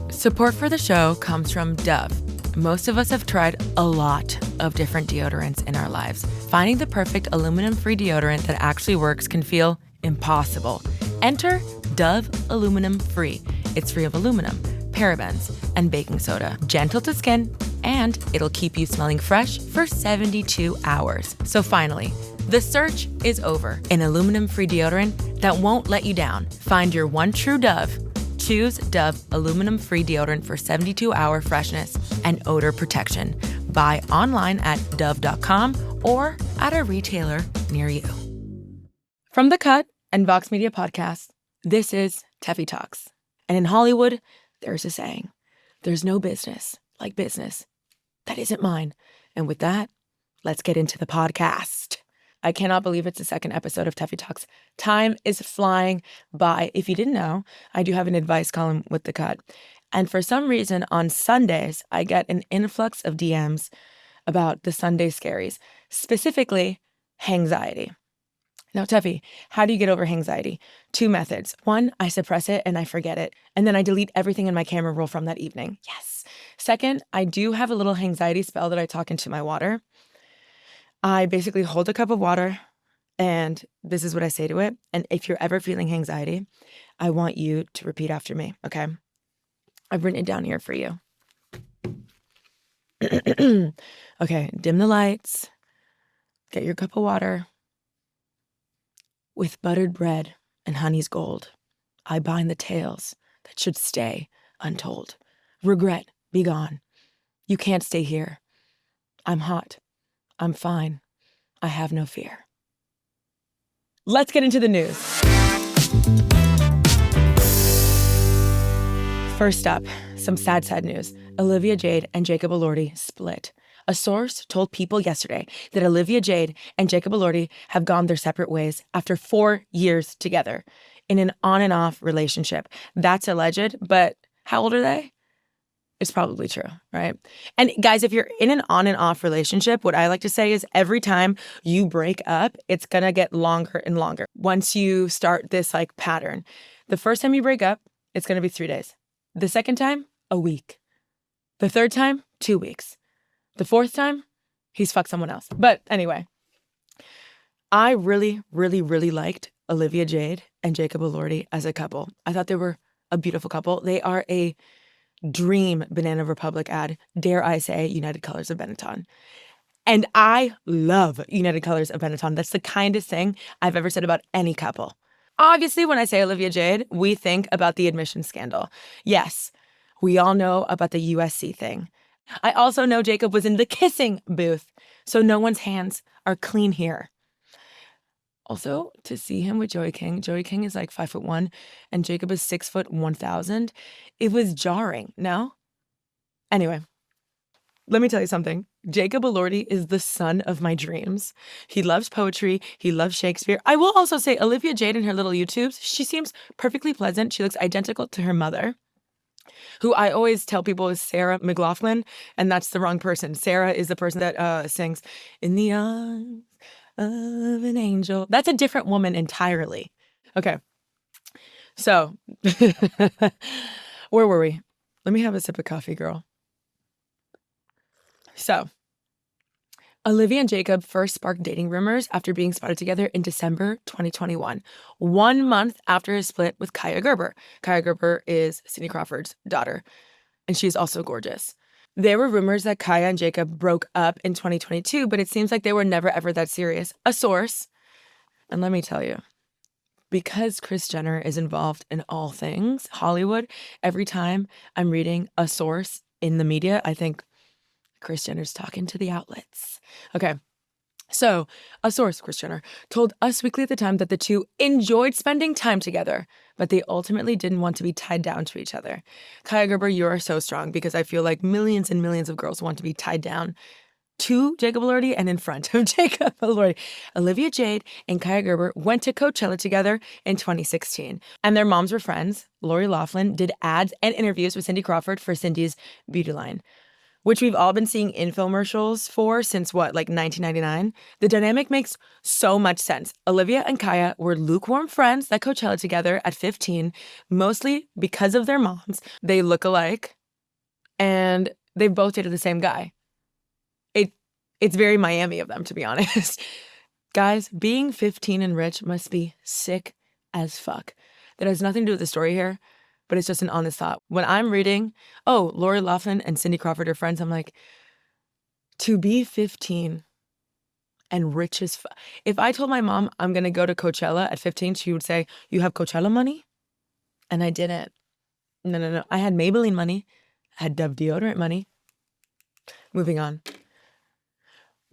Support for the show comes from Dove. Most of us have tried a lot of different deodorants in our lives. Finding the perfect aluminum-free deodorant that actually works can feel impossible. Enter Dove Aluminum Free. It's free of aluminum, parabens, and baking soda. Gentle to skin, and it'll keep you smelling fresh for 72 hours. So finally, the search is over. An aluminum-free deodorant that won't let you down. Find your one true Dove. Choose Dove aluminum-free deodorant for 72-hour freshness and odor protection. Buy online at dove.com or at a retailer near you. From The Cut and Vox Media Podcast, this is Tefi Talks. And in Hollywood, there's a saying, there's no business like business that isn't mine. And with that, let's get into the podcast. I cannot believe it's the second episode of Tefi Talks. Time is flying by. If you didn't know, I do have an advice column with The Cut. And for some reason, on Sundays, I get an influx of DMs about the Sunday scaries, specifically anxiety. Now, Tefi, how do you get over anxiety? 2 methods. 1, I suppress it and I forget it. And then I delete everything in my camera roll from that evening. Yes. 2nd, I do have a little anxiety spell that I talk into my water. I basically hold a cup of water and this is what I say to it. And if you're ever feeling anxiety, I want you to repeat after me, okay? I've written it down here for you. Okay, dim the lights. Get your cup of water. With buttered bread and honey's gold, I bind the tales that should stay untold. Regret, be gone. You can't stay here. I'm hot. I'm fine. I have no fear. Let's get into the news. First up, some sad news. Olivia Jade and Jacob Elordi split. A source told People yesterday that Olivia Jade and Jacob Elordi have gone their separate ways after 4 years together in an on and off relationship. That's alleged, but how old are they? It's probably true, right? And guys, if you're in an on and off relationship, what I like to say is every time you break up, it's going to get longer and longer. Once you start this like pattern, the first time you break up, it's going to be 3 days. The second time, a week. The third time, 2 weeks. The fourth time, he's fucked someone else. But anyway, I really liked Olivia Jade and Jacob Elordi as a couple. I thought they were a beautiful couple. They are a dream Banana Republic ad, dare I say, United Colors of Benetton. And I love United Colors of Benetton. That's the kindest thing I've ever said about any couple. Obviously, when I say Olivia Jade, we think about the admission scandal. Yes, we all know about the USC thing. I also know Jacob was in the kissing booth, so no one's hands are clean here. Also, to see him with Joey King is like 5'1", and Jacob is 6'1,000. It was jarring, no? Anyway, let me tell you something. Jacob Elordi is the son of my dreams. He loves poetry. He loves Shakespeare. I will also say Olivia Jade in her little YouTubes, she seems perfectly pleasant. She looks identical to her mother, who I always tell people is Sarah McLachlan, and that's the wrong person. Sarah is the person that sings "In the Arms of an Angel." That's a different woman entirely. Okay. So, where were we? Let me have a sip of coffee, girl. So, Olivia and Jacob first sparked dating rumors after being spotted together in December 2021, 1 month after his split with Kaia Gerber. Kaia Gerber is Cindy Crawford's daughter, and she's also gorgeous. There were rumors that Kaia and Jacob broke up in 2022, but it seems like they were never ever that serious. A source, and let me tell you, because Kris Jenner is involved in all things Hollywood, every time I'm reading a source in the media, I think Kris Jenner's talking to the outlets. Okay. So, a source, Kris Jenner, told Us Weekly at the time that the two enjoyed spending time together, but they ultimately didn't want to be tied down to each other. Kaia Gerber, you are so strong because I feel like millions and millions of girls want to be tied down to Jacob Elordi and in front of Jacob Elordi. Olivia Jade and Kaia Gerber went to Coachella together in 2016, and their moms were friends. Lori Loughlin did ads and interviews with Cindy Crawford for Cindy's beauty line. which we've all been seeing infomercials for since what, like 1999, the dynamic makes so much sense. Olivia and Kaia were lukewarm friends at Coachella together at 15, mostly because of their moms. They look alike, and they've both dated the same guy. It's very Miami of them, to be honest. Guys, being 15 and rich must be sick as fuck. That has nothing to do with the story here, but it's just an honest thought. When I'm reading, oh, Lori Loughlin and Cindy Crawford are friends, I'm like, to be 15 and rich as fuck. If I told my mom I'm going to go to Coachella at 15, she would say, you have Coachella money? And I didn't. No. I had Maybelline money. I had Dove deodorant money. Moving on.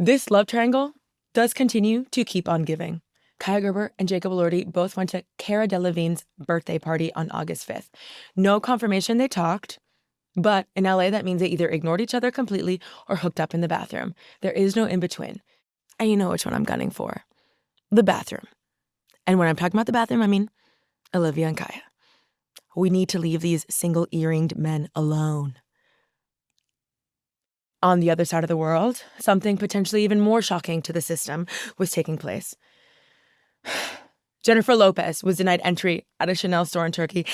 This love triangle does continue to keep on giving. Kaia Gerber and Jacob Elordi both went to Cara Delevingne's birthday party on August 5th. No confirmation they talked, but in LA that means they either ignored each other completely or hooked up in the bathroom. There is no in between. And you know which one I'm gunning for. The bathroom. And when I'm talking about the bathroom, I mean Olivia and Kaia. We need to leave these single earringed men alone. On the other side of the world, something potentially even more shocking to the system was taking place. Jennifer Lopez was denied entry at a Chanel store in Turkey.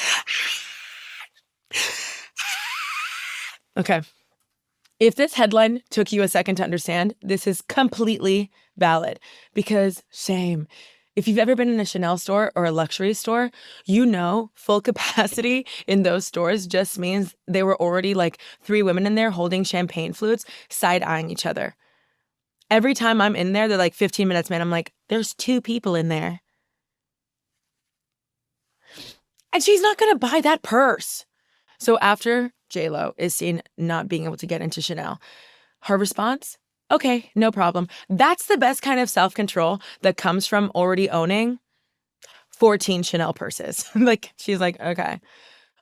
Okay. If this headline took you a second to understand, this is completely valid because shame. If you've ever been in a Chanel store or a luxury store, you know full capacity in those stores just means they were already like 3 women in there holding champagne flutes, side-eyeing each other. Every time I'm in there, they're like 15 minutes, man. I'm like, there's 2 people in there. And she's not going to buy that purse. So after J-Lo is seen not being able to get into Chanel, her response? Okay, no problem. That's the best kind of self-control that comes from already owning 14 Chanel purses. Like, she's like, okay.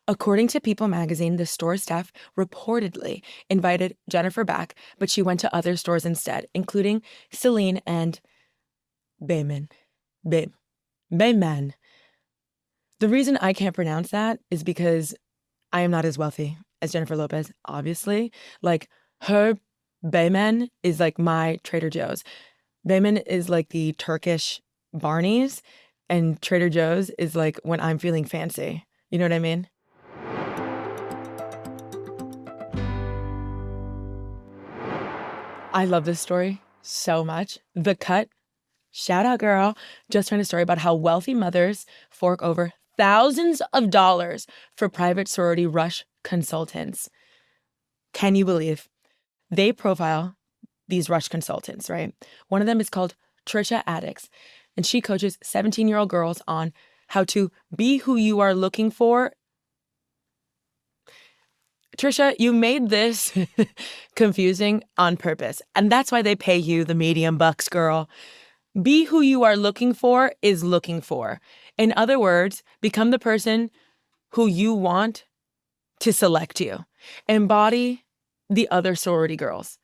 According to People magazine, the store staff reportedly invited Jennifer back, but she went to other stores instead, including Celine and Bayman. Bayman. The reason I can't pronounce that is because I am not as wealthy as Jennifer Lopez, obviously. Like, her Bayman is like my Trader Joe's. Bayman is like the Turkish Barney's, and Trader Joe's is like when I'm feeling fancy. You know what I mean? I love this story so much. The Cut, shout out girl, just ran a story about how wealthy mothers fork over thousands of dollars for private sorority rush consultants. Can you believe? They profile these rush consultants, right? One of them is called Trisha Addicts, and she coaches 17-year-old girls on how to be who you are looking for. Trisha, you made this confusing on purpose, and that's why they pay you the medium bucks, girl. Be who you are looking for is looking for. In other words, become the person who you want to select you. Embody the other sorority girls.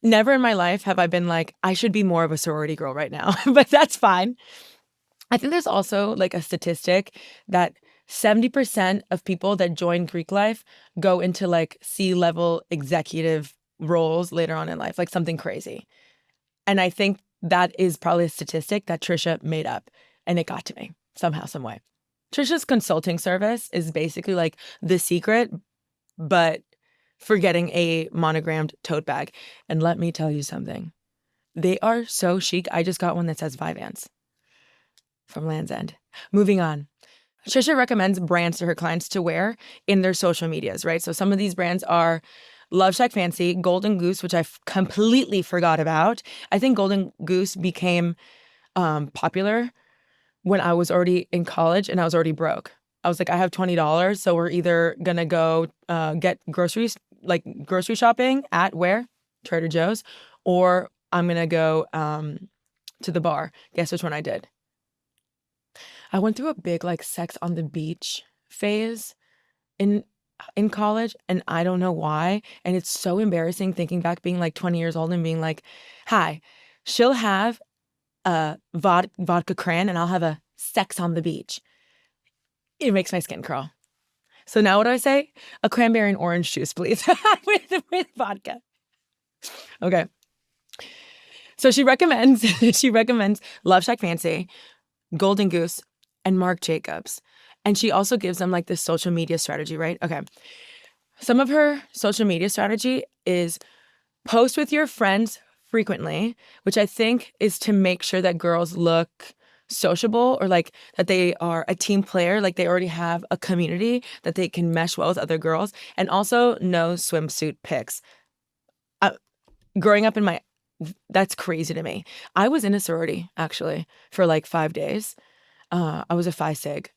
Never in my life have I been like, I should be more of a sorority girl right now, but that's fine. I think there's also like a statistic that 70% of people that join Greek life go into like C-level executive roles later on in life, like something crazy. And I think that is probably a statistic that Trisha made up, and it got to me somehow, some way. Trisha's consulting service is basically like The Secret, but for getting a monogrammed tote bag. And let me tell you something. They are so chic. I just got one that says Vyvanse from Land's End. Moving on. Trisha recommends brands to her clients to wear in their social medias, right? So some of these brands are Love Shack Fancy, Golden Goose, which I completely forgot about. I think Golden Goose became popular when I was already in college and I was already broke. I was like, I have $20, so we're either gonna go get groceries, like grocery shopping at where? Trader Joe's, or I'm gonna go to the bar. Guess which one I did? I went through a big like sex on the beach phase in college, and I don't know why. And it's so embarrassing thinking back, being like 20 years old and being like, hi, she'll have a vodka cran and I'll have a sex on the beach. It makes my skin crawl. So now what do I say? A cranberry and orange juice, please, with vodka. Okay. So she recommends Love Shack Fancy, Golden Goose, and Marc Jacobs. And she also gives them like this social media strategy, right? Okay. Some of her social media strategy is post with your friends frequently, which I think is to make sure that girls look sociable or like that they are a team player, like they already have a community that they can mesh well with other girls, and also no swimsuit pics. Growing up that's crazy to me. I was in a sorority actually for like 5 days. I was a Phi Sig.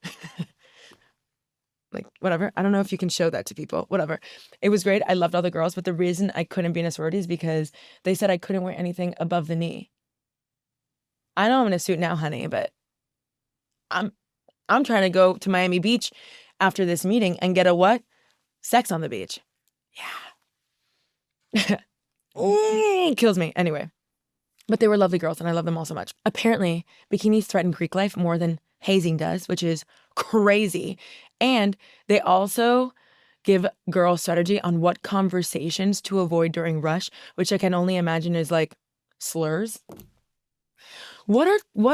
Like, whatever. I don't know if you can show that to people. Whatever. It was great. I loved all the girls, but the reason I couldn't be in a sorority is because they said I couldn't wear anything above the knee. I know I'm in a suit now, honey, but I'm trying to go to Miami Beach after this meeting and get a what? Sex on the beach. Yeah. Kills me. Anyway. But they were lovely girls and I love them all so much. Apparently, bikinis threaten Greek life more than hazing does, which is crazy. And they also give girls strategy on what conversations to avoid during rush, which I can only imagine is like slurs. What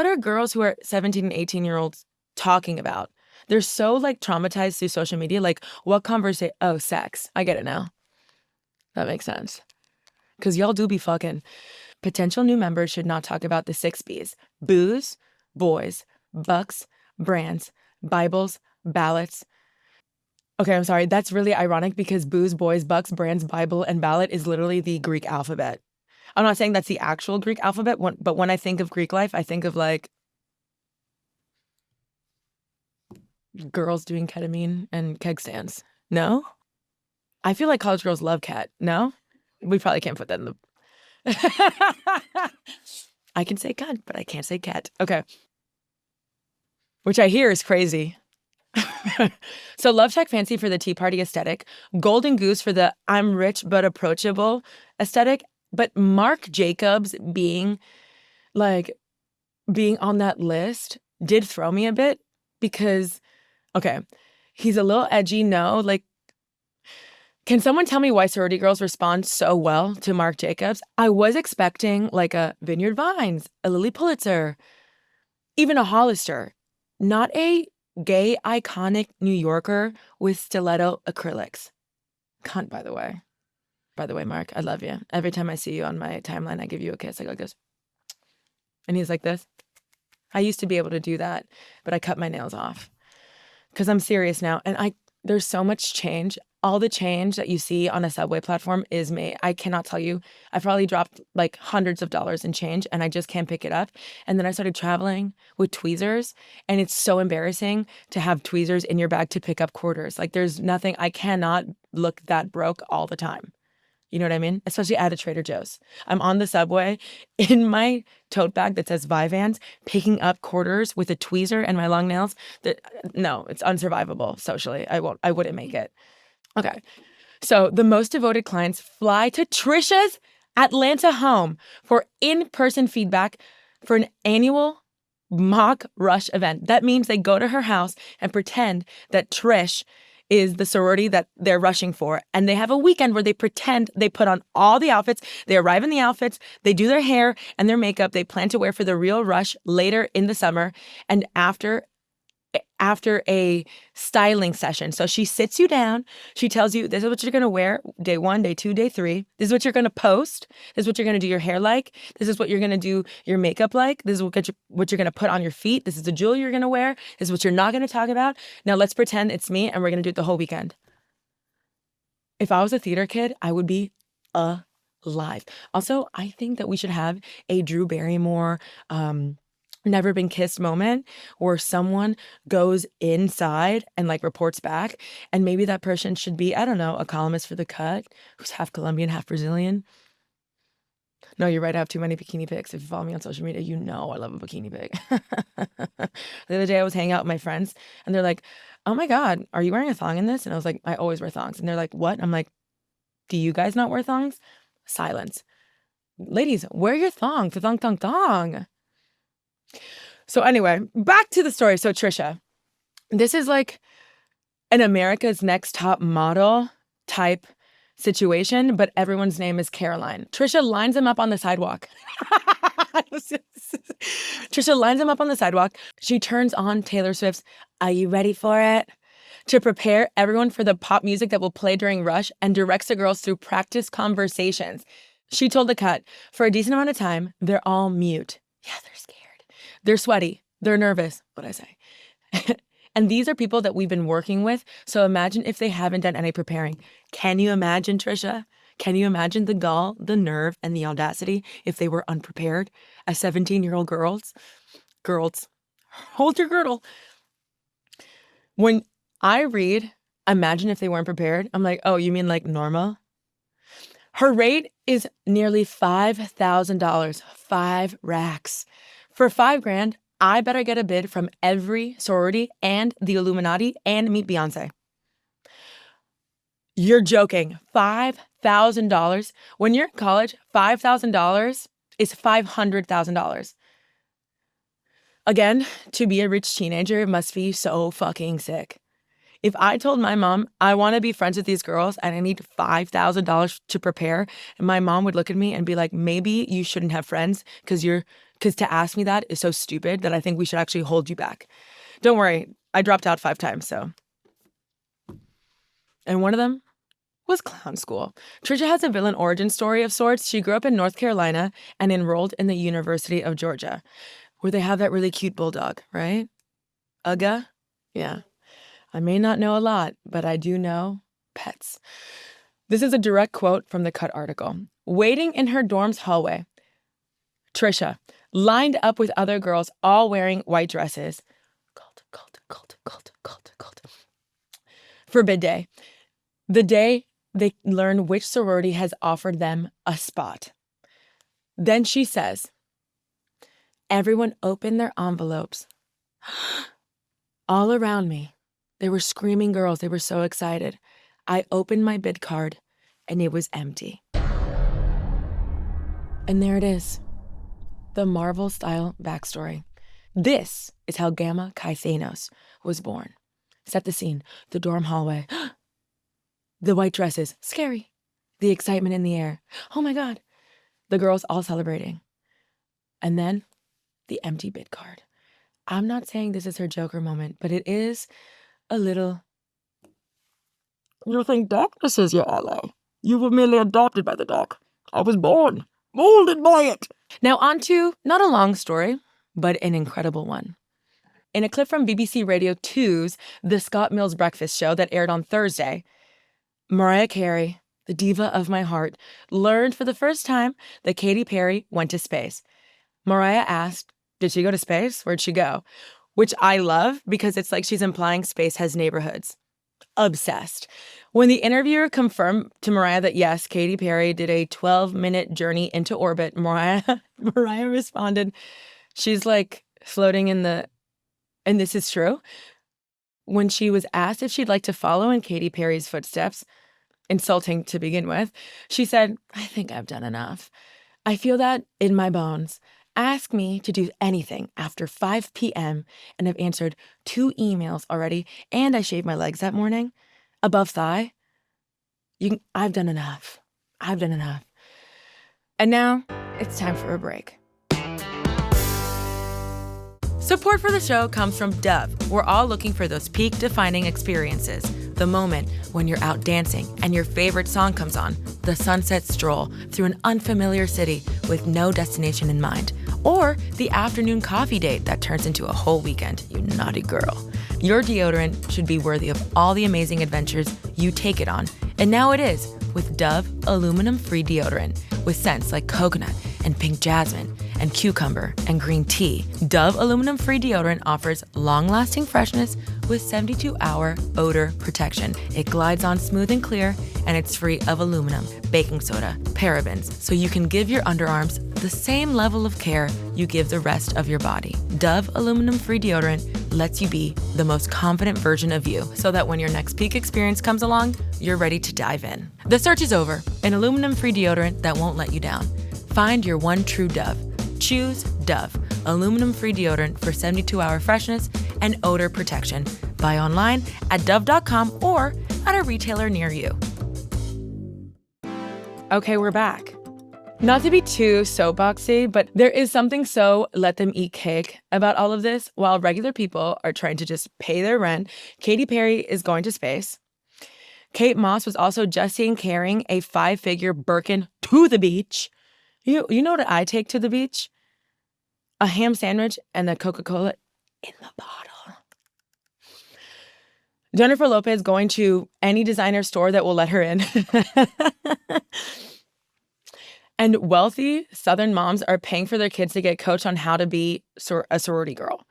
are girls who are 17 and 18-year-olds talking about? They're so like traumatized through social media. Like what conversation? Oh, sex. I get it now. That makes sense. Because y'all do be fucking. Potential new members should not talk about the 6 B's: booze, boys, bucks, brands, Bibles, ballots. Okay, I'm sorry. That's really ironic because booze, boys, bucks, brands, Bible, and ballot is literally the Greek alphabet. I'm not saying that's the actual Greek alphabet, but when I think of Greek life, I think of like girls doing ketamine and keg stands. No? I feel like college girls love cat. No? We probably can't put that in the... I can say cat, but I can't say cat. Okay. Which I hear is crazy. So Love Shack Fancy for the Tea Party aesthetic, Golden Goose for the I'm rich but approachable aesthetic, but Marc Jacobs being on that list did throw me a bit because, okay, he's a little edgy, no, like, can someone tell me why sorority girls respond so well to Marc Jacobs? I was expecting like a Vineyard Vines, a Lily Pulitzer, even a Hollister, not a gay iconic New Yorker with stiletto acrylics. Cunt, by the way. By the way, Mark, I love you. Every time I see you on my timeline, I give you a kiss. I go like this. And he's like this. I used to be able to do that, but I cut my nails off because I'm serious now. And there's so much change. All the change that you see on a subway platform is me. I cannot tell you. I probably dropped like hundreds of dollars in change and I just can't pick it up. And then I started traveling with tweezers and it's so embarrassing to have tweezers in your bag to pick up quarters. Like there's nothing, I cannot look that broke all the time. You know what I mean? Especially at a Trader Joe's. I'm on the subway in my tote bag that says Vyvanse, picking up quarters with a tweezer and my long nails. No, it's unsurvivable socially. I wouldn't make it. Okay. So the most devoted clients fly to Trisha's Atlanta home for in-person feedback for an annual mock rush event. That means they go to her house and pretend that Trish is the sorority that they're rushing for. And they have a weekend where they pretend they put on all the outfits. They arrive in the outfits. They do their hair and their makeup. They plan to wear for the real rush later in the summer. And after a styling session. So she sits you down. She tells you, this is what you're going to wear day 1, day 2, day 3. This is what you're going to post. This is what you're going to do your hair like. This is what you're going to do your makeup like. This is what you're going to put on your feet. This is the jewelry you're going to wear. This is what you're not going to talk about. Now let's pretend it's me and we're going to do it the whole weekend. If I was a theater kid, I would be alive. Also, I think that we should have a Drew Barrymore, Never Been Kissed moment where someone goes inside and like reports back, and maybe that person should be, I don't know, a columnist for The Cut who's half Colombian, half Brazilian. No, you're right. I have too many bikini pics. If you follow me on social media, you know I love a bikini pic. The other day I was hanging out with my friends and they're like, oh my God, are you wearing a thong in this? And I was like, I always wear thongs. And they're like, what? I'm like, do you guys not wear thongs? Silence. Ladies, wear your thong. Thong, thong, thong. So anyway, back to the story. So Trisha, this is like an America's Next Top Model type situation, but everyone's name is Caroline. Trisha lines them up on the sidewalk. Trisha lines them up on the sidewalk. She turns on Taylor Swift's "Are You Ready for It?" to prepare everyone for the pop music that will play during Rush and directs the girls through practice conversations. She told The Cut, for a decent amount of time, they're all mute. Yeah, they're scared. They're sweaty. They're nervous. What'd I say? And these are people that we've been working with. So imagine if they haven't done any preparing. Can you imagine, Trisha? Can you imagine the gall, the nerve, and the audacity if they were unprepared as 17-year-old girls? Girls, hold your girdle. When I read, imagine if they weren't prepared, I'm like, oh, you mean like normal? Her rate is nearly $5,000, 5 racks. For $5,000, I better get a bid from every sorority and the Illuminati and meet Beyonce. You're joking. $5,000. When you're in college, $5,000 is $500,000. Again, to be a rich teenager must be so fucking sick. If I told my mom, I want to be friends with these girls and I need $5,000 to prepare, and my mom would look at me and be like, maybe you shouldn't have friends because to ask me that is so stupid that I think we should actually hold you back. Don't worry, I dropped out 5 times, so. And one of them was clown school. Trisha has a villain origin story of sorts. She grew up in North Carolina and enrolled in the University of Georgia, where they have that really cute bulldog, right? Ugga? Yeah. I may not know a lot, but I do know pets. This is a direct quote from the Cut article. Waiting in her dorm's hallway, Trisha, lined up with other girls all wearing white dresses. Cult. For bid day. The day they learn which sorority has offered them a spot. Then she says, everyone opened their envelopes. All around me, there were screaming girls. They were so excited. I opened my bid card, and it was empty. And there it is. The Marvel-style backstory. This is how Gamma Chi Thanos was born. Set the scene. The dorm hallway. The white dresses. Scary. The excitement in the air. Oh my God. The girls all celebrating. And then the empty bid card. I'm not saying this is her Joker moment, but it is a little. You think darkness is your ally? You were merely adopted by the dark. I was born, molded by it. Now on to not a long story, but an incredible one. In a clip from BBC Radio 2's The Scott Mills Breakfast Show that aired on Thursday, Mariah Carey, the diva of my heart, learned for the first time that Katy Perry went to space. Mariah asked, did she go to space? Where'd she go? Which I love because it's like she's implying space has neighborhoods. Obsessed. When the interviewer confirmed to Mariah that yes, Katy Perry did a 12-minute journey into orbit, Mariah responded, she's like floating in the, and this is true. When she was asked if she'd like to follow in Katy Perry's footsteps, insulting to begin with, she said, I think I've done enough. I feel that in my bones. Ask me to do anything after 5 p.m. and I've answered 2 emails already and I shaved my legs that morning. Above thigh. I've done enough. I've done enough. And now it's time for a break. Support for the show comes from Dove. We're all looking for those peak-defining experiences. The moment when you're out dancing and your favorite song comes on. The sunset stroll through an unfamiliar city with no destination in mind. Or the afternoon coffee date that turns into a whole weekend, you naughty girl. Your deodorant should be worthy of all the amazing adventures you take it on. And now it is with Dove aluminum-free deodorant with scents like coconut and pink jasmine and cucumber and green tea. Dove aluminum-free deodorant offers long-lasting freshness with 72-hour odor protection. It glides on smooth and clear, and it's free of aluminum, baking soda, parabens, so you can give your underarms the same level of care you give the rest of your body. Dove aluminum-free deodorant lets you be the most confident version of you, so that when your next peak experience comes along, you're ready to dive in. The search is over. An aluminum-free deodorant that won't let you down. Find your one true Dove. Choose Dove, aluminum-free deodorant for 72-hour freshness and odor protection. Buy online at dove.com or at a retailer near you. Okay, we're back. Not to be too soapboxy, but there is something so let them eat cake about all of this. While regular people are trying to just pay their rent, Katy Perry is going to space. Kate Moss was also just seen carrying a 5-figure Birkin to the beach. You know what I take to the beach? A ham sandwich and a Coca-Cola in the bottle. Jennifer Lopez going to any designer store that will let her in. And wealthy Southern moms are paying for their kids to get coached on how to be a sorority girl.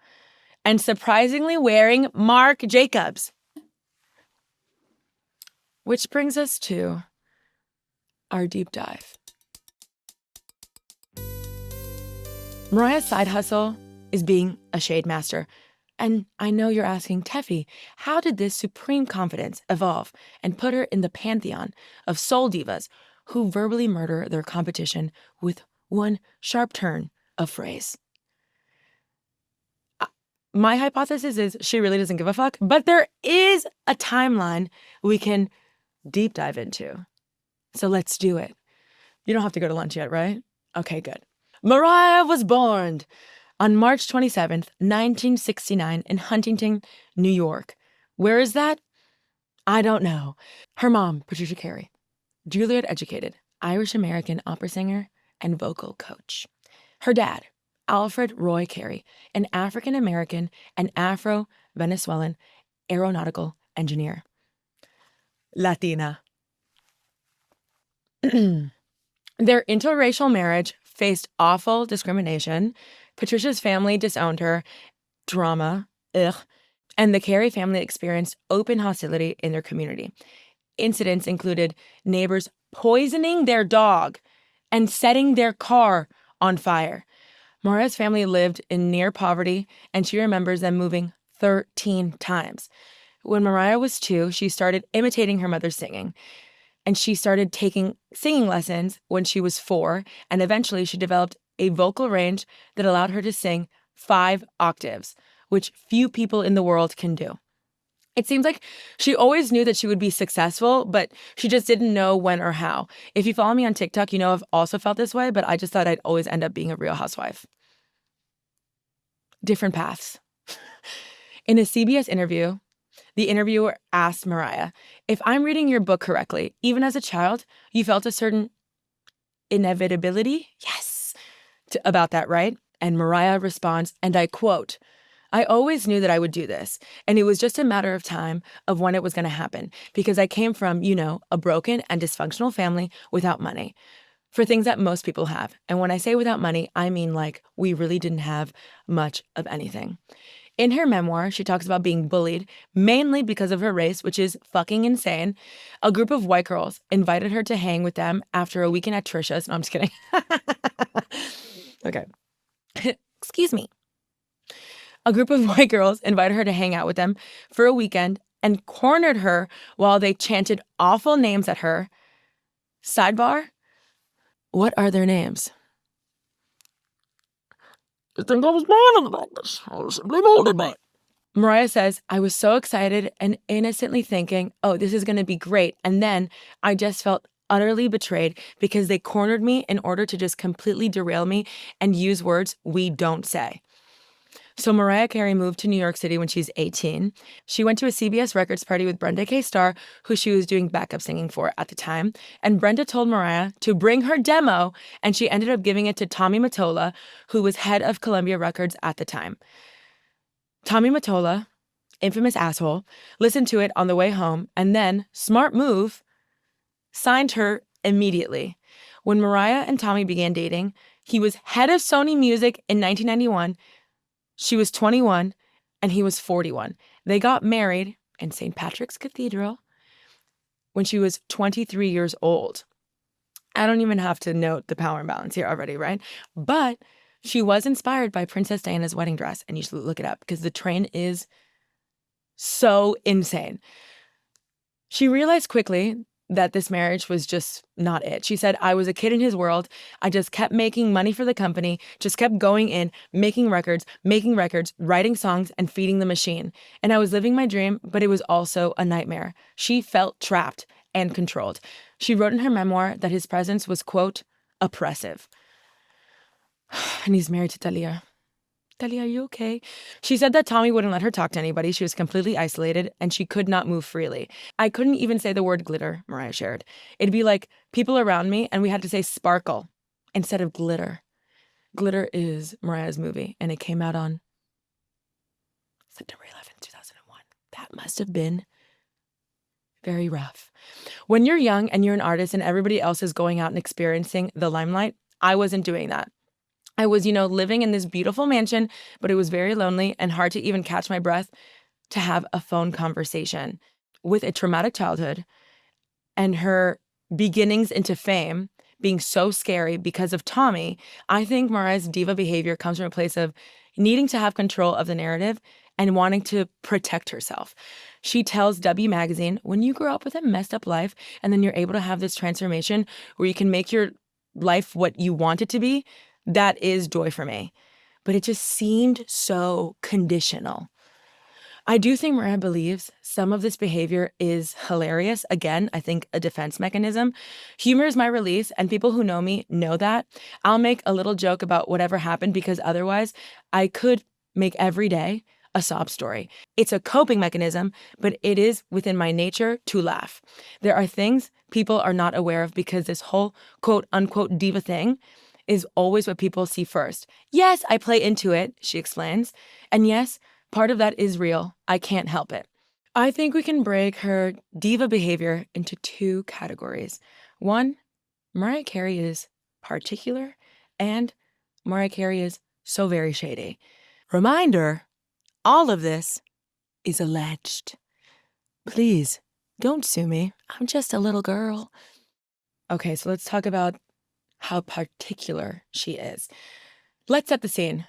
And surprisingly wearing Marc Jacobs. Which brings us to our deep dive. Mariah's side hustle is being a shade master. And I know you're asking, Tefi, how did this supreme confidence evolve and put her in the pantheon of soul divas who verbally murder their competition with one sharp turn of phrase? My hypothesis is she really doesn't give a fuck, but there is a timeline we can deep dive into. So let's do it. You don't have to go to lunch yet, right? Okay, good. Mariah was born on March 27th, 1969 in Huntington, New York. Where is that? I don't know. Her mom, Patricia Carey, Juilliard-educated, Irish-American opera singer and vocal coach. Her dad, Alfred Roy Carey, an African-American and Afro-Venezuelan aeronautical engineer. Latina. Their interracial marriage faced awful discrimination. Patricia's family disowned her. Drama. Ugh. And the Carey family experienced open hostility in their community. Incidents included neighbors poisoning their dog and setting their car on fire. Mariah's family lived in near poverty, and she remembers them moving 13 times. When Mariah was 2, she started imitating her mother's singing. And she started taking singing lessons when she was 4, and eventually she developed a vocal range that allowed her to sing 5 octaves, which few people in the world can do. It seems like she always knew that she would be successful, but she just didn't know when or how. If you follow me on TikTok, you know I've also felt this way, but I just thought I'd always end up being a real housewife. Different paths. In a CBS interview, the interviewer asked Mariah, if I'm reading your book correctly, even as a child, you felt a certain inevitability? Yes. About that, right? And Mariah responds, and I quote, I always knew that I would do this, and it was just a matter of time of when it was going to happen, because I came from, a broken and dysfunctional family without money, for things that most people have. And when I say without money, I mean like we really didn't have much of anything. In her memoir, she talks about being bullied, mainly because of her race, which is fucking insane. A group of white girls invited her to hang with them after a weekend at Trisha's. No, I'm just kidding. Okay. Excuse me. A group of white girls invited her to hang out with them for a weekend and cornered her while they chanted awful names at her. Sidebar, what are their names? I think I was born about this. I was simply molded by it. Mariah says, I was so excited and innocently thinking, oh, this is going to be great. And then I just felt utterly betrayed because they cornered me in order to just completely derail me and use words we don't say. So Mariah Carey moved to New York City when she's 18. She went to a CBS Records party with Brenda K. Starr, who she was doing backup singing for at the time. And Brenda told Mariah to bring her demo, and she ended up giving it to Tommy Mottola, who was head of Columbia Records at the time. Tommy Mottola, infamous asshole, listened to it on the way home, and then, smart move, signed her immediately. When Mariah and Tommy began dating, he was head of Sony Music in 1991. She was 21 and he was 41. They got married in St. Patrick's Cathedral when she was 23 years old. I don't even have to note the power imbalance here already, right? But she was inspired by Princess Diana's wedding dress, and you should look it up because the train is so insane. She realized quickly that this marriage was just not it. She said, I was a kid in his world. I just kept making money for the company, just kept going in, making records, writing songs, and feeding the machine. And I was living my dream, but it was also a nightmare. She felt trapped and controlled. She wrote in her memoir that his presence was, quote, oppressive. And he's married to Talia. Talia, are you okay? She said that Tommy wouldn't let her talk to anybody. She was completely isolated and she could not move freely. I couldn't even say the word glitter, Mariah shared. It'd be like people around me and we had to say sparkle instead of glitter. Glitter is Mariah's movie and it came out on September 11th, 2001. That must have been very rough. When you're young and you're an artist and everybody else is going out and experiencing the limelight, I wasn't doing that. I was, living in this beautiful mansion, but it was very lonely and hard to even catch my breath to have a phone conversation. With a traumatic childhood and her beginnings into fame being so scary because of Tommy, I think Mariah's diva behavior comes from a place of needing to have control of the narrative and wanting to protect herself. She tells W Magazine, when you grow up with a messed up life and then you're able to have this transformation where you can make your life what you want it to be, that is joy for me. But it just seemed so conditional. I do think Mariah believes some of this behavior is hilarious. Again, I think a defense mechanism. Humor is my release, and people who know me know that. I'll make a little joke about whatever happened because otherwise I could make every day a sob story. It's a coping mechanism, but it is within my nature to laugh. There are things people are not aware of because this whole quote unquote diva thing is always what people see first. Yes, I play into it, she explains. And yes, part of that is real. I can't help it. I think we can break her diva behavior into two categories. One, Mariah Carey is particular, and Mariah Carey is so very shady. Reminder, all of this is alleged. Please, don't sue me. I'm just a little girl. Okay, so let's talk about how particular she is. Let's set the scene.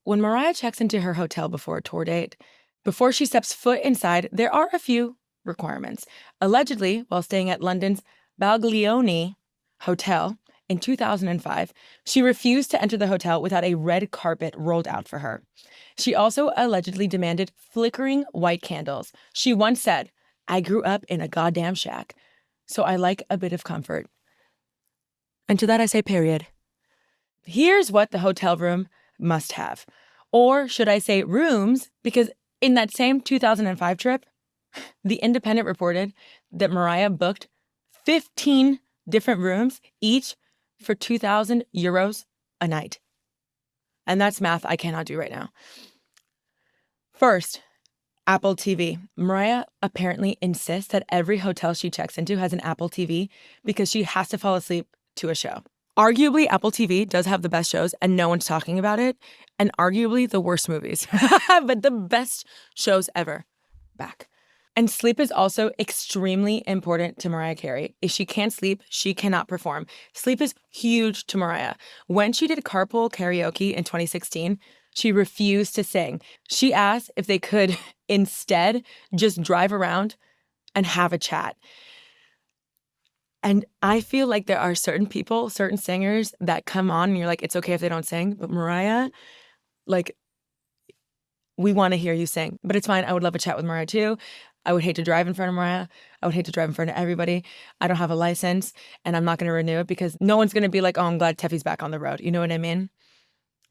When Mariah checks into her hotel before a tour date, before she steps foot inside, there are a few requirements. Allegedly, while staying at London's Baglioni Hotel in 2005, she refused to enter the hotel without a red carpet rolled out for her. She also allegedly demanded flickering white candles. She once said, I grew up in a goddamn shack, so I like a bit of comfort. And to that I say period. Here's what the hotel room must have. Or should I say rooms? Because in that same 2005 trip, The Independent reported that Mariah booked 15 different rooms, each for 2,000 euros a night. And that's math I cannot do right now. First, Apple TV. Mariah apparently insists that every hotel she checks into has an Apple TV because she has to fall asleep to a show. Arguably, Apple TV does have the best shows and no one's talking about it, and arguably the worst movies, but the best shows ever. Back. And sleep is also extremely important to Mariah Carey. If she can't sleep, she cannot perform. Sleep is huge to Mariah. When she did carpool karaoke in 2016, she refused to sing. She asked if they could instead just drive around and have a chat. And I feel like there are certain people, certain singers that come on and you're like, it's okay if they don't sing. But Mariah, like, we want to hear you sing. But it's fine. I would love a chat with Mariah too. I would hate to drive in front of Mariah. I would hate to drive in front of everybody. I don't have a license and I'm not going to renew it because no one's going to be like, oh, I'm glad Tefi's back on the road. You know what I mean?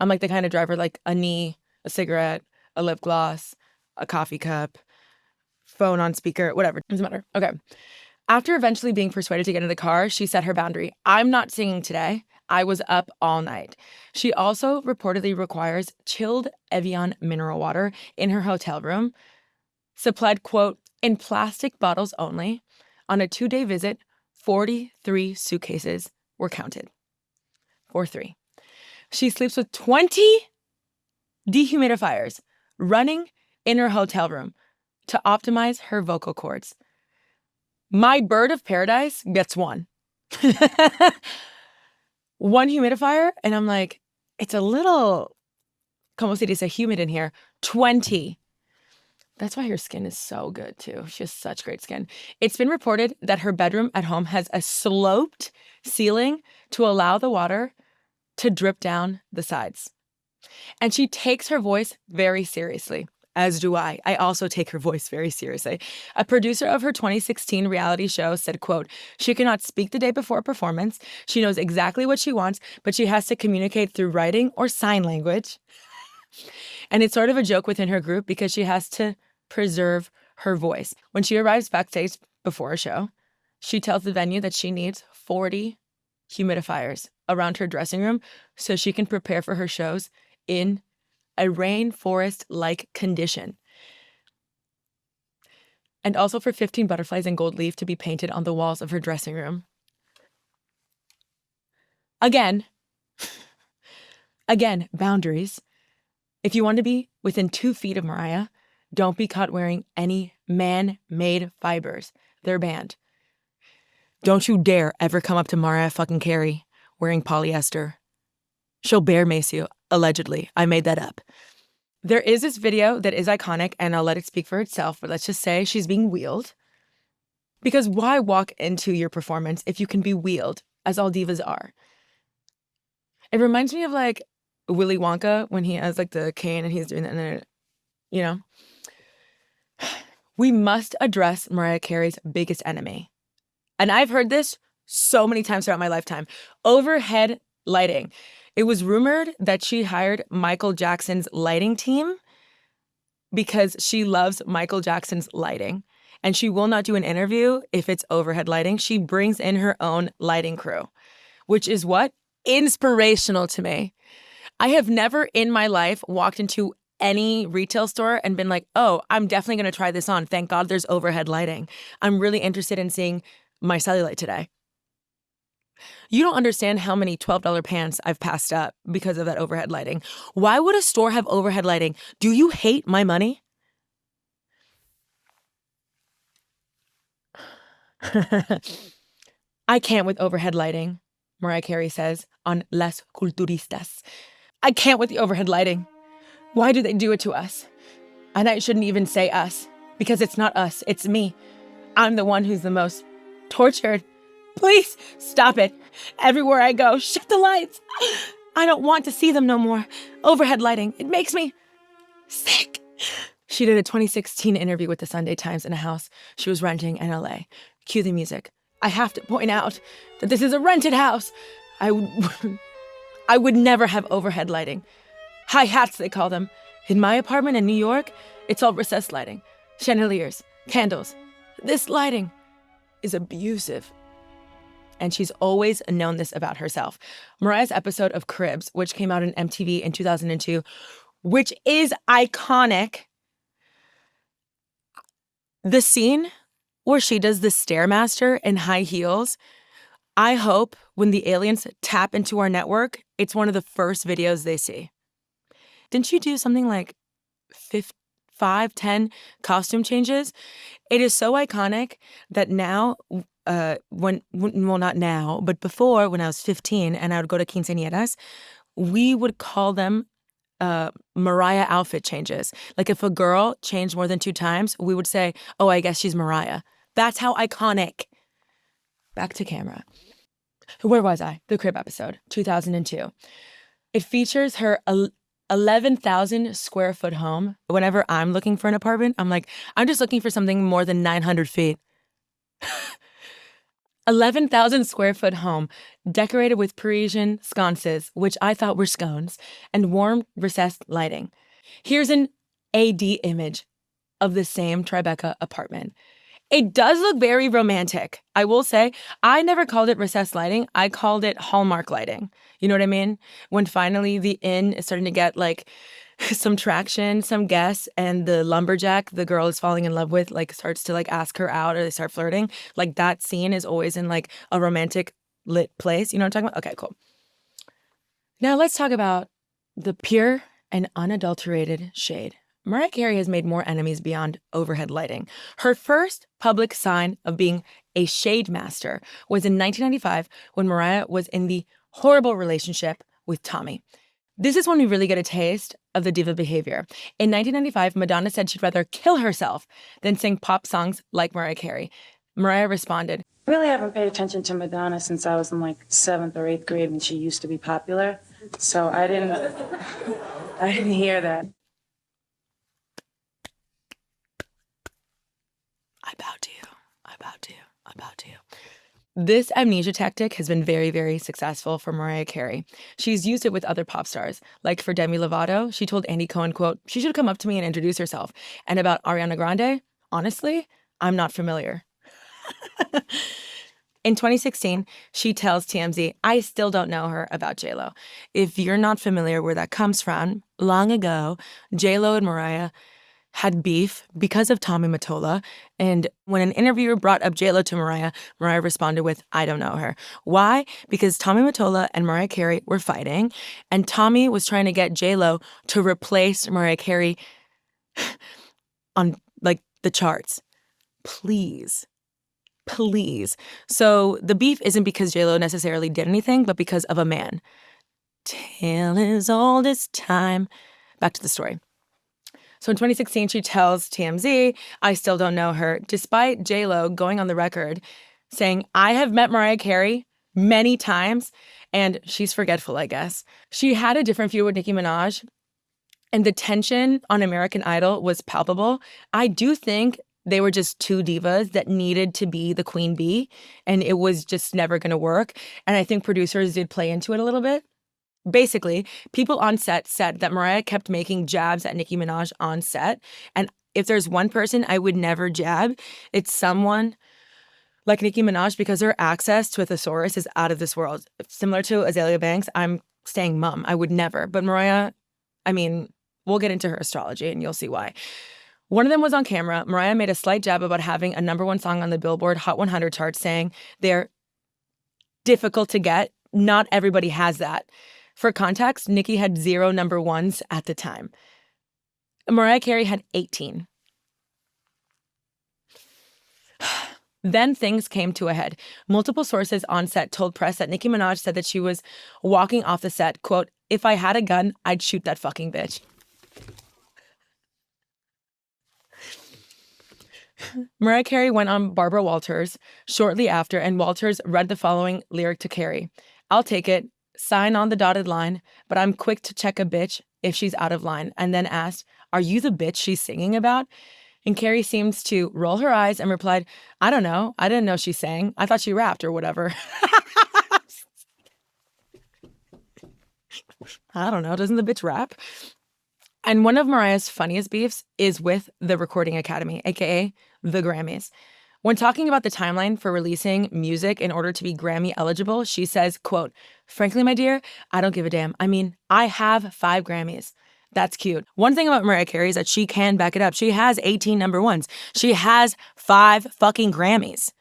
I'm like the kind of driver, like a knee, a cigarette, a lip gloss, a coffee cup, phone on speaker, whatever. Doesn't matter. Okay. After eventually being persuaded to get in the car, she set her boundary. I'm not singing today. I was up all night. She also reportedly requires chilled Evian mineral water in her hotel room, supplied, quote, in plastic bottles only. On a 2-day visit, 43 suitcases were counted. 43. She sleeps with 20 dehumidifiers running in her hotel room to optimize her vocal cords. My bird of paradise gets one. One humidifier, and I'm like, it's a little, como se dice, humid in here. 20. That's why her skin is so good, too. She has such great skin. It's been reported that her bedroom at home has a sloped ceiling to allow the water to drip down the sides. And she takes her voice very seriously, as do I. I also take her voice very seriously. A producer of her 2016 reality show said, quote, "She cannot speak the day before a performance. She knows exactly what she wants, but she has to communicate through writing or sign language." And it's sort of a joke within her group because she has to preserve her voice. When she arrives backstage before a show, she tells the venue that she needs 40 humidifiers around her dressing room so she can prepare for her shows in a rainforest-like condition. And also for 15 butterflies and gold leaf to be painted on the walls of her dressing room. Again, boundaries. If you want to be within 2 feet of Mariah, don't be caught wearing any man-made fibers. They're banned. Don't you dare ever come up to Mariah fucking Carey wearing polyester. She'll bear mace you, allegedly. I made that up. There is this video that is iconic, and I'll let it speak for itself, but let's just say she's being wheeled. Because why walk into your performance if you can be wheeled, as all divas are? It reminds me of, like, Willy Wonka when he has, like, the cane and he's doing that, and you know? We must address Mariah Carey's biggest enemy. And I've heard this so many times throughout my lifetime. Overhead lighting. It was rumored that she hired Michael Jackson's lighting team because she loves Michael Jackson's lighting. And she will not do an interview if it's overhead lighting. She brings in her own lighting crew, which is what? Inspirational to me. I have never in my life walked into any retail store and been like, oh, I'm definitely going to try this on. Thank God there's overhead lighting. I'm really interested in seeing my cellulite today. You don't understand how many $12 pants I've passed up because of that overhead lighting. Why would a store have overhead lighting? Do you hate my money? I can't with overhead lighting, Mariah Carey says on Las Culturistas. I can't with the overhead lighting. Why do they do it to us? And I shouldn't even say us, because it's not us, it's me. I'm the one who's the most tortured. Please stop it. Everywhere I go, shut the lights. I don't want to see them no more. Overhead lighting, it makes me sick. She did a 2016 interview with the Sunday Times in a house she was renting in LA. Cue the music. I have to point out that this is a rented house. I would never have overhead lighting. High hats, they call them. In my apartment in New York, it's all recessed lighting. Chandeliers, candles. This lighting is abusive. And she's always known this about herself. Mariah's episode of Cribs, which came out on MTV in 2002, which is iconic. The scene where she does the Stairmaster in high heels, I hope when the aliens tap into our network, it's one of the first videos they see. Didn't you do something like 10 costume changes? It is so iconic that now, not now, but before when I was 15 and I would go to quinceañeras, we would call them Mariah outfit changes. Like if a girl changed more than 2 times, we would say, oh, I guess she's Mariah. That's how iconic. Back to camera. Where was I? The Crib episode, 2002. It features her 11,000 square foot home. Whenever I'm looking for an apartment, I'm like, I'm just looking for something more than 900 feet. 11,000 square foot home decorated with Parisian sconces, which I thought were scones, and warm recessed lighting. Here's an AD image of the same Tribeca apartment. It does look very romantic. I will say, I never called it recessed lighting. I called it Hallmark lighting. You know what I mean? When finally the inn is starting to get like some traction, some guests, and the lumberjack the girl is falling in love with like starts to like ask her out or they start flirting. Like that scene is always in like a romantic lit place. You know what I'm talking about? Okay, cool. Now let's talk about the pure and unadulterated shade. Mariah Carey has made more enemies beyond overhead lighting. Her first public sign of being a shade master was in 1995 when Mariah was in the horrible relationship with Tommy. This is when we really get a taste of the diva behavior. In 1995, Madonna said she'd rather kill herself than sing pop songs like Mariah Carey. Mariah responded, I really haven't paid attention to Madonna since I was in like 7th or 8th grade when she used to be popular. So I didn't hear that. I bow to you. I bow to you. I bow to you. This amnesia tactic has been very, very successful for Mariah Carey. She's used it with other pop stars. Like for Demi Lovato, she told Andy Cohen, quote, she should come up to me and introduce herself. And about Ariana Grande, honestly, I'm not familiar. In 2016, she tells TMZ, I still don't know her about J-Lo. If you're not familiar where that comes from, long ago, J-Lo and Mariah had beef because of Tommy Mottola. And when an interviewer brought up J-Lo to Mariah, Mariah responded with, I don't know her. Why? Because Tommy Mottola and Mariah Carey were fighting, and Tommy was trying to get J-Lo to replace Mariah Carey on, like, the charts. Please. So the beef isn't because J-Lo necessarily did anything, but because of a man. Tale as old as time. Back to the story. So in 2016, she tells TMZ, I still don't know her, despite J-Lo going on the record saying, I have met Mariah Carey many times, and she's forgetful, I guess. She had a different view with Nicki Minaj, and the tension on American Idol was palpable. I do think they were just two divas that needed to be the queen bee, and it was just never going to work. And I think producers did play into it a little bit. Basically, people on set said that Mariah kept making jabs at Nicki Minaj on set. And if there's one person I would never jab, it's someone like Nicki Minaj, because her access to a thesaurus is out of this world. Similar to Azalea Banks, I'm staying mum. I would never. But Mariah, I mean, we'll get into her astrology and you'll see why. One of them was on camera. Mariah made a slight jab about having a #1 song on the Billboard Hot 100 chart, saying they're difficult to get. Not everybody has that. For context, Nicki had 0 #1s at the time. Mariah Carey had 18. Then things came to a head. Multiple sources on set told press that Nicki Minaj said that she was walking off the set, quote, if I had a gun, I'd shoot that fucking bitch. Mariah Carey went on Barbara Walters shortly after, and Walters read the following lyric to Carey. I'll take it, sign on the dotted line, but I'm quick to check a bitch if she's out of line, and then asked, are you the bitch she's singing about? And Carey seems to roll her eyes and replied, I don't know. I didn't know she sang. I thought she rapped or whatever. I don't know. Doesn't the bitch rap? And one of Mariah's funniest beefs is with the Recording Academy, aka the Grammys. When talking about the timeline for releasing music in order to be Grammy eligible, she says, quote, frankly, my dear, I don't give a damn. I mean, I have 5 Grammys. That's cute. One thing about Mariah Carey is that she can back it up. She has 18 #1s. She has 5 fucking Grammys.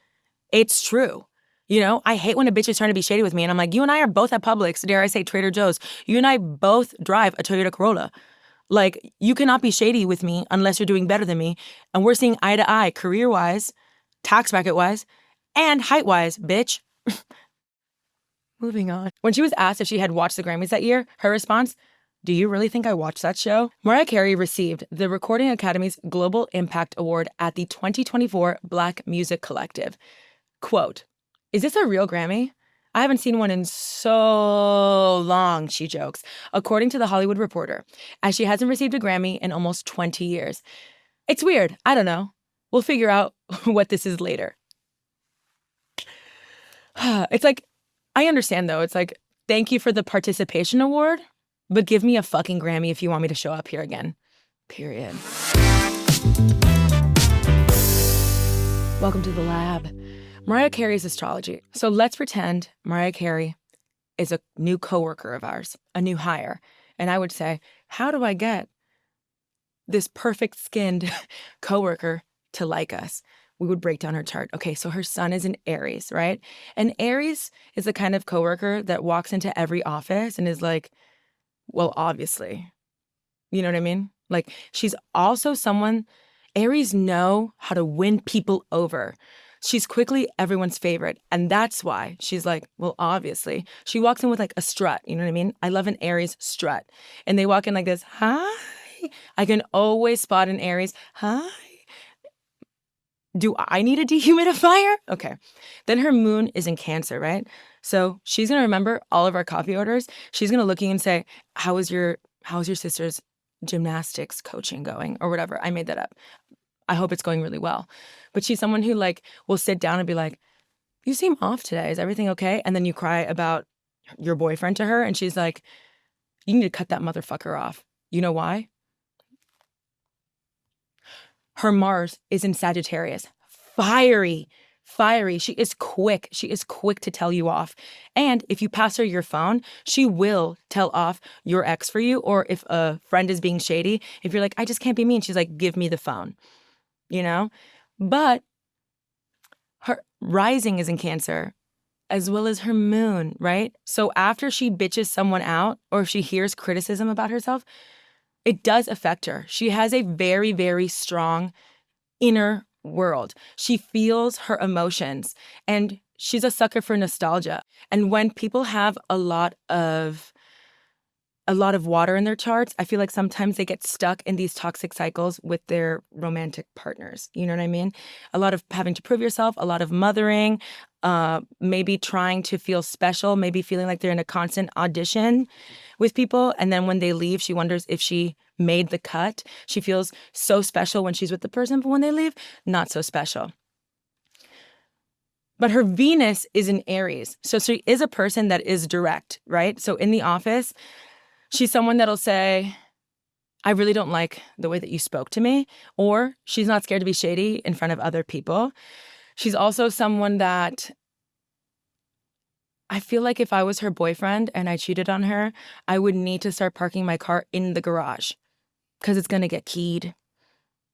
It's true. You know, I hate when a bitch is trying to be shady with me. And I'm like, you and I are both at Publix, dare I say Trader Joe's. You and I both drive a Toyota Corolla. Like, you cannot be shady with me unless you're doing better than me. And we're seeing eye to eye, career-wise, tax bracket-wise, and height-wise, bitch. Moving on. When she was asked if she had watched the Grammys that year, her response, do you really think I watched that show? Mariah Carey received the Recording Academy's Global Impact Award at the 2024 Black Music Collective. Quote, is this a real Grammy? I haven't seen one in so long, she jokes, according to The Hollywood Reporter, as she hasn't received a Grammy in almost 20 years. It's weird. I don't know. We'll figure out what this is later. It's like, I understand though. It's like, thank you for the participation award, but give me a fucking Grammy if you want me to show up here again. Period. Welcome to the lab. Mariah Carey's astrology. So let's pretend Mariah Carey is a new coworker of ours, a new hire. And I would say, how do I get this perfect-skinned coworker to like us? We would break down her chart. Okay, so her sun is in Aries, right? And Aries is the kind of coworker that walks into every office and is like, well, obviously. You know what I mean? Like, she's also someone, Aries know how to win people over. She's quickly everyone's favorite. And that's why she's like, well, obviously. She walks in with like a strut. You know what I mean? I love an Aries strut. And they walk in like this, hi. I can always spot an Aries, hi. Do I need a dehumidifier? Okay. Then her moon is in Cancer, right? So she's going to remember all of our coffee orders. She's going to look at you and say, how's your sister's gymnastics coaching going or whatever? I made that up. I hope it's going really well. But she's someone who like will sit down and be like, you seem off today. Is everything okay? And then you cry about your boyfriend to her and she's like, you need to cut that motherfucker off. You know why? Her Mars is in Sagittarius. Fiery. She is quick. She is quick to tell you off. And if you pass her your phone, she will tell off your ex for you. Or if a friend is being shady, if you're like, I just can't be mean, she's like, give me the phone. You know? But her rising is in Cancer, as well as her moon, right? So after she bitches someone out or if she hears criticism about herself, it does affect her. She has a very, very strong inner world. She feels her emotions and she's a sucker for nostalgia. And when people have a lot of water in their charts, I feel like sometimes they get stuck in these toxic cycles with their romantic partners. You know what I mean? A lot of having to prove yourself, a lot of mothering, maybe trying to feel special, maybe feeling like they're in a constant audition with people. And then when they leave, she wonders if she made the cut. She feels so special when she's with the person, but when they leave, not so special. But her Venus is in Aries. So she is a person that is direct, right? So in the office, she's someone that'll say, I really don't like the way that you spoke to me. Or she's not scared to be shady in front of other people. She's also someone that I feel like if I was her boyfriend and I cheated on her, I would need to start parking my car in the garage because it's going to get keyed,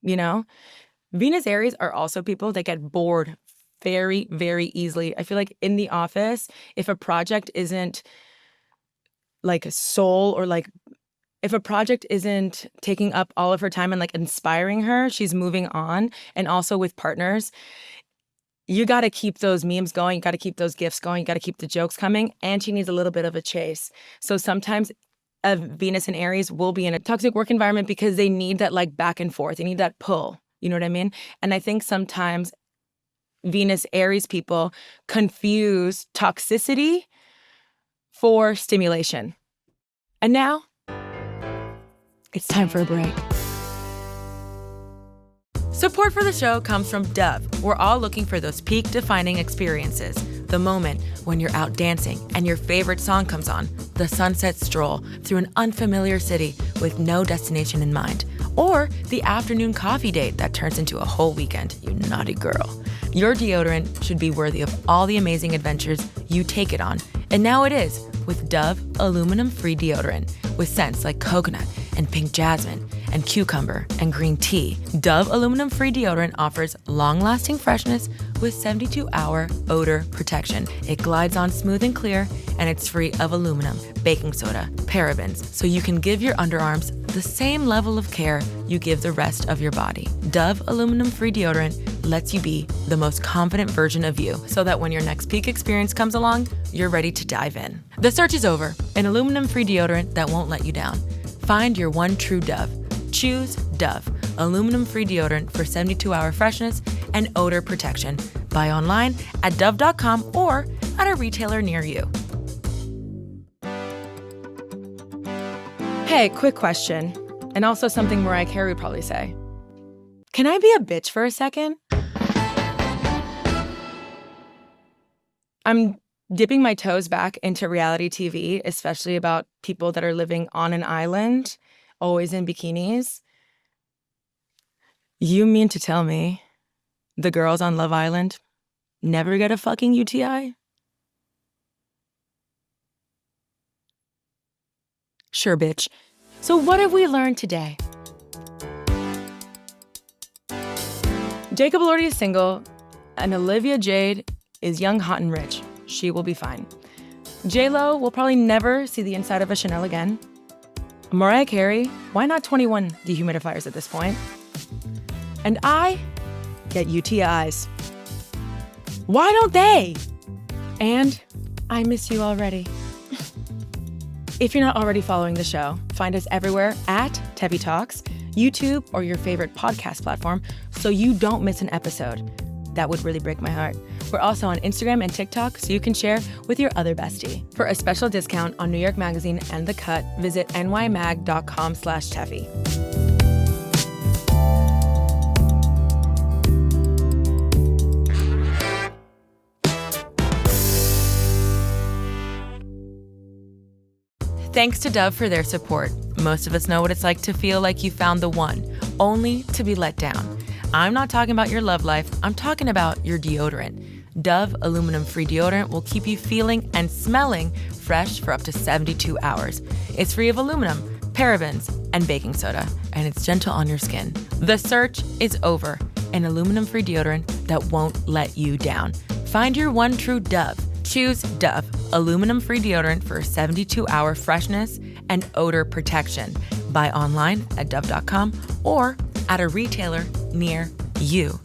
you know? Venus Aries are also people that get bored very, very easily. I feel like in the office, if a project isn't like soul or like if a project isn't taking up all of her time and like inspiring her, she's moving on. And also with partners, you got to keep those memes going. You got to keep those gifts going. You got to keep the jokes coming. And she needs a little bit of a chase. So sometimes a Venus and Aries will be in a toxic work environment because they need that like back and forth. They need that pull. You know what I mean? And I think sometimes Venus Aries people confuse toxicity for stimulation. And now it's time for a break. Support for the show comes from Dove. We're all looking for those peak-defining experiences. The moment when you're out dancing and your favorite song comes on, the sunset stroll through an unfamiliar city with no destination in mind, or the afternoon coffee date that turns into a whole weekend, you naughty girl. Your deodorant should be worthy of all the amazing adventures you take it on. And now it is with Dove aluminum-free deodorant with scents like coconut and pink jasmine and cucumber and green tea. Dove aluminum-free deodorant offers long-lasting freshness with 72-hour odor protection. It glides on smooth and clear, and it's free of aluminum, baking soda, parabens, so you can give your underarms the same level of care you give the rest of your body. Dove aluminum-free deodorant lets you be the most confident version of you so that when your next peak experience comes along, you're ready to dive in. The search is over. An aluminum-free deodorant that won't let you down. Find your one true Dove. Choose Dove, aluminum-free deodorant for 72-hour freshness and odor protection. Buy online at dove.com or at a retailer near you. Hey, quick question, and also something Mariah Carey would probably say. Can I be a bitch for a second? I'm dipping my toes back into reality TV, especially about people that are living on an island, always in bikinis. You mean to tell me the girls on Love Island never get a fucking UTI? Sure, bitch. So what have we learned today? Jacob Elordi is single, and Olivia Jade is young, hot, and rich. She will be fine. J-Lo will probably never see the inside of a Chanel again. Mariah Carey, why not 21 dehumidifiers at this point? And I get UTIs. Why don't they? And I miss you already. If you're not already following the show, find us everywhere at Tefi Talks, YouTube, or your favorite podcast platform so you don't miss an episode. That would really break my heart. We're also on Instagram and TikTok so you can share with your other bestie. For a special discount on New York Magazine and The Cut, visit nymag.com/Tefi. Thanks to Dove for their support. Most of us know what it's like to feel like you found the one, only to be let down. I'm not talking about your love life, I'm talking about your deodorant. Dove aluminum-free deodorant will keep you feeling and smelling fresh for up to 72 hours. It's free of aluminum, parabens, and baking soda, and it's gentle on your skin. The search is over. An aluminum-free deodorant that won't let you down. Find your one true Dove. Choose Dove, aluminum-free deodorant for 72-hour freshness and odor protection. Buy online at dove.com or at a retailer near you.